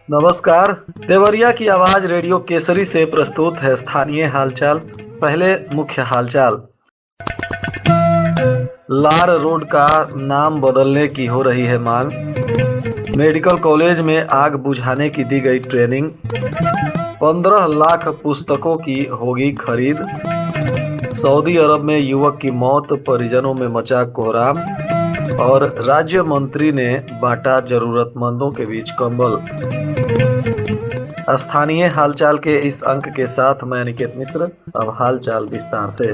नमस्कार। देवरिया की आवाज रेडियो केसरी से प्रस्तुत है स्थानीय हालचाल। पहले मुख्य हालचाल। लार रोड का नाम बदलने की हो रही है मांग। मेडिकल कॉलेज में आग बुझाने की दी गई ट्रेनिंग। 15 लाख पुस्तकों की होगी खरीद। सऊदी अरब में युवक की मौत, परिजनों में मचा कोहराम। और राज्य मंत्री ने बांटा जरूरतमंदों के बीच कंबल। स्थानीय हालचाल के इस अंक के साथ मैं अनिकेत मिश्र। अब हालचाल विस्तार से।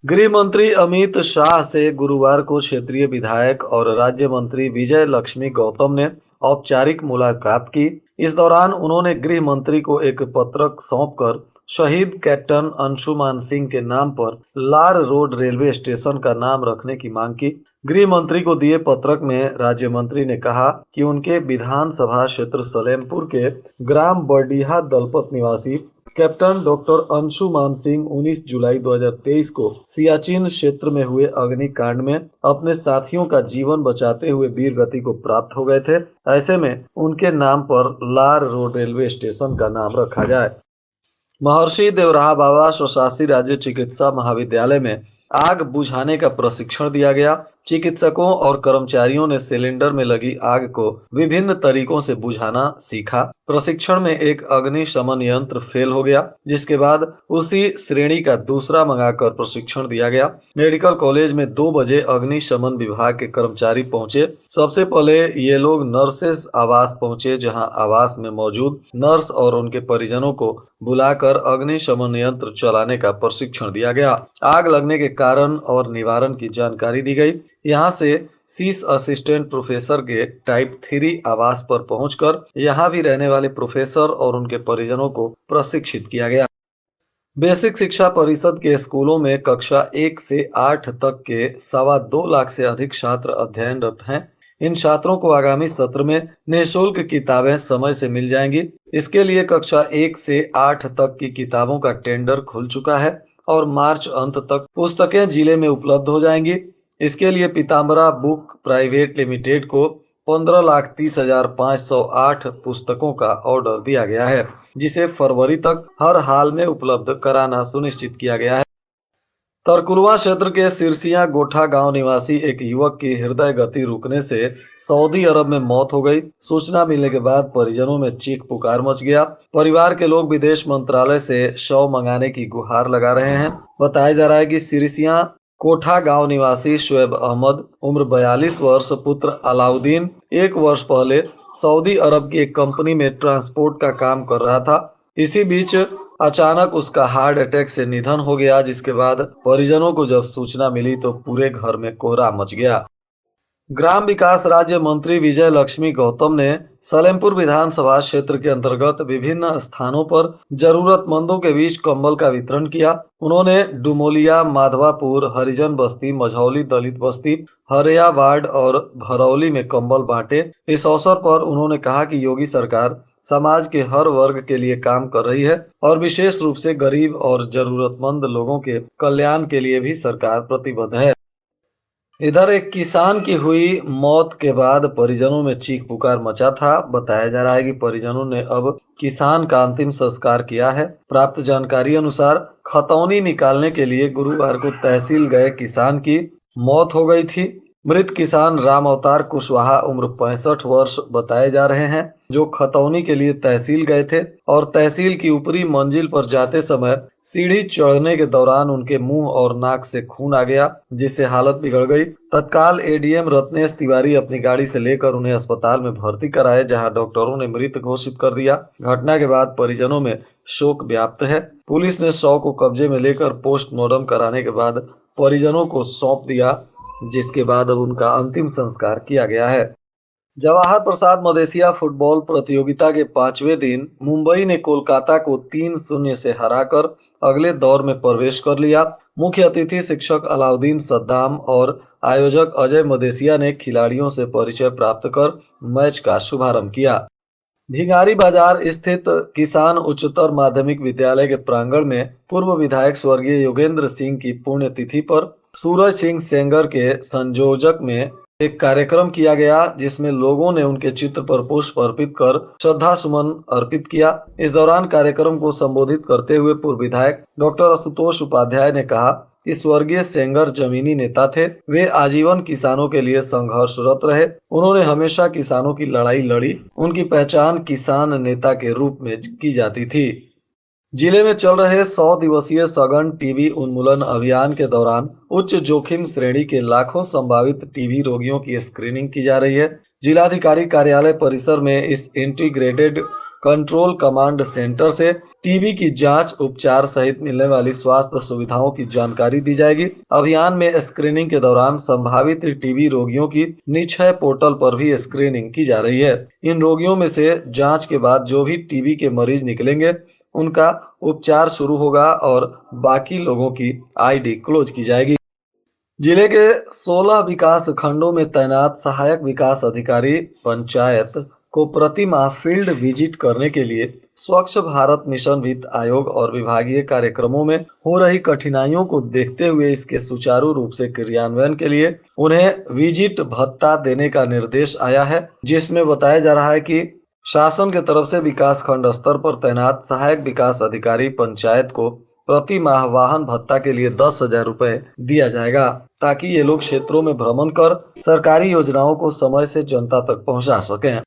गृह मंत्री अमित शाह से गुरुवार को क्षेत्रीय विधायक और राज्य मंत्री विजय लक्ष्मी गौतम ने औपचारिक मुलाकात की। इस दौरान उन्होंने गृह मंत्री को एक पत्रक सौंपकर शहीद कैप्टन अंशुमान सिंह के नाम पर लार रोड रेलवे स्टेशन का नाम रखने की मांग की। गृह मंत्री को दिए पत्रक में राज्य मंत्री ने कहा कि उनके विधानसभा क्षेत्र सलेमपुर के ग्राम बरडीहा दलपत निवासी कैप्टन डॉक्टर अंशुमान सिंह 19 जुलाई 2023 को सियाचिन क्षेत्र में हुए अग्निकांड में अपने साथियों का जीवन बचाते हुए वीर गति को प्राप्त हो गए थे। ऐसे में उनके नाम पर लार रोड रेलवे स्टेशन का नाम रखा जाए। महर्षि देवराहा बाबा स्वशासी राज्य चिकित्सा महाविद्यालय में आग बुझाने का प्रशिक्षण दिया गया। चिकित्सकों और कर्मचारियों ने सिलेंडर में लगी आग को विभिन्न तरीकों से बुझाना सीखा। प्रशिक्षण में एक अग्निशमन यंत्र फेल हो गया, जिसके बाद उसी श्रेणी का दूसरा मंगाकर प्रशिक्षण दिया गया। मेडिकल कॉलेज में 2 बजे अग्निशमन विभाग के कर्मचारी पहुंचे। सबसे पहले ये लोग नर्सेस आवास पहुंचे, जहां आवास में मौजूद नर्स और उनके परिजनों को बुलाकर अग्निशमन यंत्र चलाने का प्रशिक्षण दिया गया। आग लगने के कारण और निवारण की जानकारी दी गई। यहाँ से सीस असिस्टेंट प्रोफेसर के टाइप 3 आवास पर पहुंचकर यहाँ भी रहने वाले प्रोफेसर और उनके परिजनों को प्रशिक्षित किया गया। बेसिक शिक्षा परिषद के स्कूलों में कक्षा 1 से 8 तक के 2.25 लाख से अधिक छात्र अध्ययनरत हैं। इन छात्रों को आगामी सत्र में निःशुल्क किताबें समय से मिल जाएंगी। इसके लिए कक्षा 1 से 8 तक की किताबों का टेंडर खुल चुका है और मार्च अंत तक पुस्तकें जिले में उपलब्ध हो जाएंगी। इसके लिए पीताम्बरा बुक प्राइवेट लिमिटेड को 15,30,508 पुस्तकों का ऑर्डर दिया गया है, जिसे फरवरी तक हर हाल में उपलब्ध कराना सुनिश्चित किया गया है। तरकुलवा क्षेत्र के सिरसिया गोठा गांव निवासी एक युवक की हृदय गति रुकने से सऊदी अरब में मौत हो गई। सूचना मिलने के बाद परिजनों में चीख पुकार मच गया। परिवार के लोग विदेश मंत्रालय से शव मंगाने की गुहार लगा रहे हैं। बताया जा रहा है कि सिरसिया कोठा गांव निवासी शुएब अहमद उम्र 42 वर्ष पुत्र अलाउद्दीन 1 वर्ष पहले सऊदी अरब की एक कंपनी में ट्रांसपोर्ट का काम कर रहा था। इसी बीच अचानक उसका हार्ट अटैक से निधन हो गया, जिसके बाद परिजनों को जब सूचना मिली तो पूरे घर में कोहराम मच गया। ग्राम विकास राज्य मंत्री विजय लक्ष्मी गौतम ने सलेमपुर विधानसभा क्षेत्र के अंतर्गत विभिन्न स्थानों पर जरूरतमंदों के बीच कंबल का वितरण किया। उन्होंने डुमोलिया, माधवापुर, हरिजन बस्ती, मझौली दलित बस्ती, हरिया वार्ड और भरौली में कंबल बांटे। इस अवसर पर उन्होंने कहा कि योगी सरकार समाज के हर वर्ग के लिए काम कर रही है और विशेष रूप से गरीब और जरूरतमंद लोगों के कल्याण के लिए भी सरकार प्रतिबद्ध है। इधर एक किसान की हुई मौत के बाद परिजनों में चीख पुकार मचा था। बताया जा रहा है कि परिजनों ने अब किसान का अंतिम संस्कार किया है। प्राप्त जानकारी अनुसार खतौनी निकालने के लिए गुरुवार को तहसील गए किसान की मौत हो गई थी। मृत किसान राम अवतार कुशवाहा उम्र 65 वर्ष बताए जा रहे हैं, जो खतौनी के लिए तहसील गए थे और तहसील की ऊपरी मंजिल पर जाते समय सीढ़ी चढ़ने के दौरान उनके मुंह और नाक से खून आ गया, जिससे हालत बिगड़ गई। तत्काल एडीएम रत्नेश तिवारी अपनी गाड़ी से लेकर उन्हें अस्पताल में भर्ती कराए, जहां डॉक्टरों ने मृत घोषित कर दिया। घटना के बाद परिजनों में शोक व्याप्त है। पुलिस ने शव को कब्जे में लेकर पोस्टमार्टम कराने के बाद परिजनों को सौंप दिया, जिसके बाद अब उनका अंतिम संस्कार किया गया है। जवाहर प्रसाद मदेसिया फुटबॉल प्रतियोगिता के 5वें दिन मुंबई ने कोलकाता को 3-0 से हराकर अगले दौर में प्रवेश कर लिया। मुख्य अतिथि शिक्षक अलाउद्दीन सद्दाम और आयोजक अजय मदेसिया ने खिलाड़ियों से परिचय प्राप्त कर मैच का शुभारंभ किया। भिगारी बाजार स्थित किसान उच्चतर माध्यमिक विद्यालय के प्रांगण में पूर्व विधायक स्वर्गीय योगेंद्र सिंह की पुण्यतिथि पर सूरज सिंह सेंगर के संयोजक में एक कार्यक्रम किया गया, जिसमें लोगों ने उनके चित्र पर पुष्प अर्पित कर श्रद्धा सुमन अर्पित किया। इस दौरान कार्यक्रम को संबोधित करते हुए पूर्व विधायक डॉक्टर आशुतोष उपाध्याय ने कहा कि स्वर्गीय सेंगर जमीनी नेता थे। वे आजीवन किसानों के लिए संघर्षरत रहे। उन्होंने हमेशा किसानों की लड़ाई लड़ी। उनकी पहचान किसान नेता के रूप में की जाती थी। जिले में चल रहे 100 दिवसीय सघन टीबी उन्मूलन अभियान के दौरान उच्च जोखिम श्रेणी के लाखों संभावित टीबी रोगियों की स्क्रीनिंग की जा रही है। जिलाधिकारी कार्यालय परिसर में इस इंटीग्रेटेड कंट्रोल कमांड सेंटर से टीबी की जांच, उपचार सहित मिलने वाली स्वास्थ्य सुविधाओं की जानकारी दी जाएगी। अभियान में स्क्रीनिंग के दौरान संभावित टीबी रोगियों की निक्षय पोर्टल पर भी स्क्रीनिंग की जा रही है। इन रोगियों में से जांच के बाद जो भी टीबी के मरीज निकलेंगे उनका उपचार शुरू होगा और बाकी लोगों की आईडी क्लोज की जाएगी। जिले के 16 विकास खंडों में तैनात सहायक विकास अधिकारी पंचायत को प्रति माह फील्ड विजिट करने के लिए स्वच्छ भारत मिशन वित्त आयोग और विभागीय कार्यक्रमों में हो रही कठिनाइयों को देखते हुए इसके सुचारू रूप से क्रियान्वयन के लिए उन्हें विजिट भत्ता देने का निर्देश आया है, जिसमें बताया जा रहा है कि शासन के तरफ से विकास खंड स्तर पर तैनात सहायक विकास अधिकारी पंचायत को प्रति माह वाहन भत्ता के लिए 10,000 रुपए दिया जाएगा, ताकि ये लोग क्षेत्रों में भ्रमण कर सरकारी योजनाओं को समय से जनता तक पहुंचा सकें।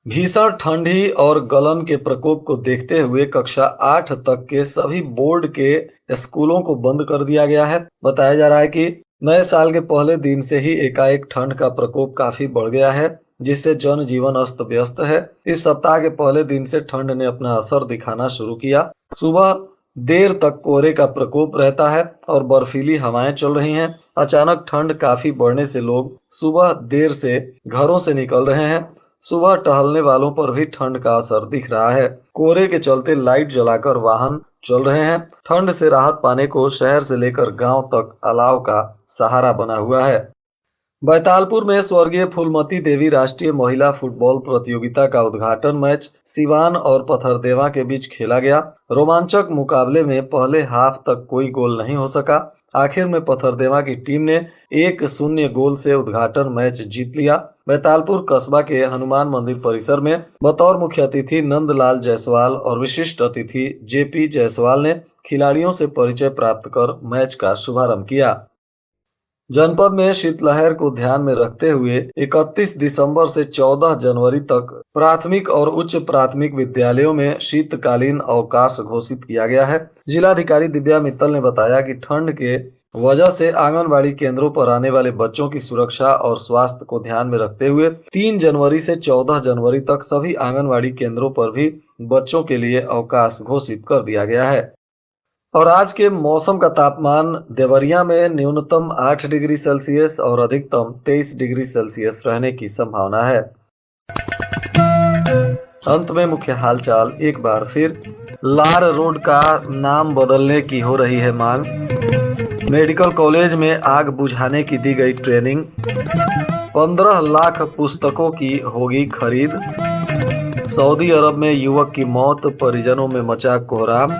भीषण ठंडी और गलन के प्रकोप को देखते हुए कक्षा 8 तक के सभी बोर्ड के स्कूलों को बंद कर दिया गया है। बताया जा रहा है कि नए साल के पहले दिन से ही एकाएक ठंड का प्रकोप काफी बढ़ गया है, जिससे जनजीवन अस्त व्यस्त है। इस सप्ताह के पहले दिन से ठंड ने अपना असर दिखाना शुरू किया। सुबह देर तक कोहरे का प्रकोप रहता है और बर्फीली हवाएं चल रही हैं। अचानक ठंड काफी बढ़ने से लोग सुबह देर से घरों से निकल रहे हैं। सुबह टहलने वालों पर भी ठंड का असर दिख रहा है। कोहरे के चलते लाइट जलाकर वाहन चल रहे हैं। ठंड से राहत पाने को शहर से लेकर गांव तक अलाव का सहारा बना हुआ है। बैतालपुर में स्वर्गीय फूलमती देवी राष्ट्रीय महिला फुटबॉल प्रतियोगिता का उद्घाटन मैच सिवान और पथरदेवा के बीच खेला गया। रोमांचक मुकाबले में पहले हाफ तक कोई गोल नहीं हो सका। आखिर में पथरदेवा की टीम ने 1-0 गोल से उद्घाटन मैच जीत लिया। बैतालपुर कस्बा के हनुमान मंदिर परिसर में बतौर मुख्य अतिथि नंदलाल जायसवाल और विशिष्ट अतिथि जेपी जायसवाल ने खिलाड़ियों से परिचय प्राप्त कर मैच का शुभारंभ किया। जनपद में शीतलहर को ध्यान में रखते हुए 31 दिसंबर से 14 जनवरी तक प्राथमिक और उच्च प्राथमिक विद्यालयों में शीतकालीन अवकाश घोषित किया गया है। जिलाधिकारी दिव्या मित्तल ने बताया कि ठंड के वजह से आंगनबाड़ी केंद्रों पर आने वाले बच्चों की सुरक्षा और स्वास्थ्य को ध्यान में रखते हुए 3 जनवरी से 14 जनवरी तक सभी आंगनबाड़ी केंद्रों पर भी बच्चों के लिए अवकाश घोषित कर दिया गया है। और आज के मौसम का तापमान देवरिया में न्यूनतम 8 डिग्री सेल्सियस और अधिकतम 23 डिग्री सेल्सियस रहने की संभावना है। अंत में मुख्य हालचाल एक बार फिर। लार रोड का नाम बदलने की हो रही है मांग। मेडिकल कॉलेज में आग बुझाने की दी गई ट्रेनिंग। 15 लाख पुस्तकों की होगी खरीद। सऊदी अरब में युवक की मौत, परिजनों में मचा कोहराम।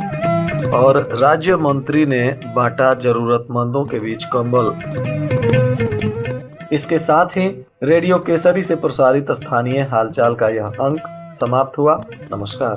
और राज्य मंत्री ने बांटा जरूरतमंदों के बीच कंबल। इसके साथ ही रेडियो केसरी से प्रसारित स्थानीय हालचाल का यह अंक समाप्त हुआ। नमस्कार।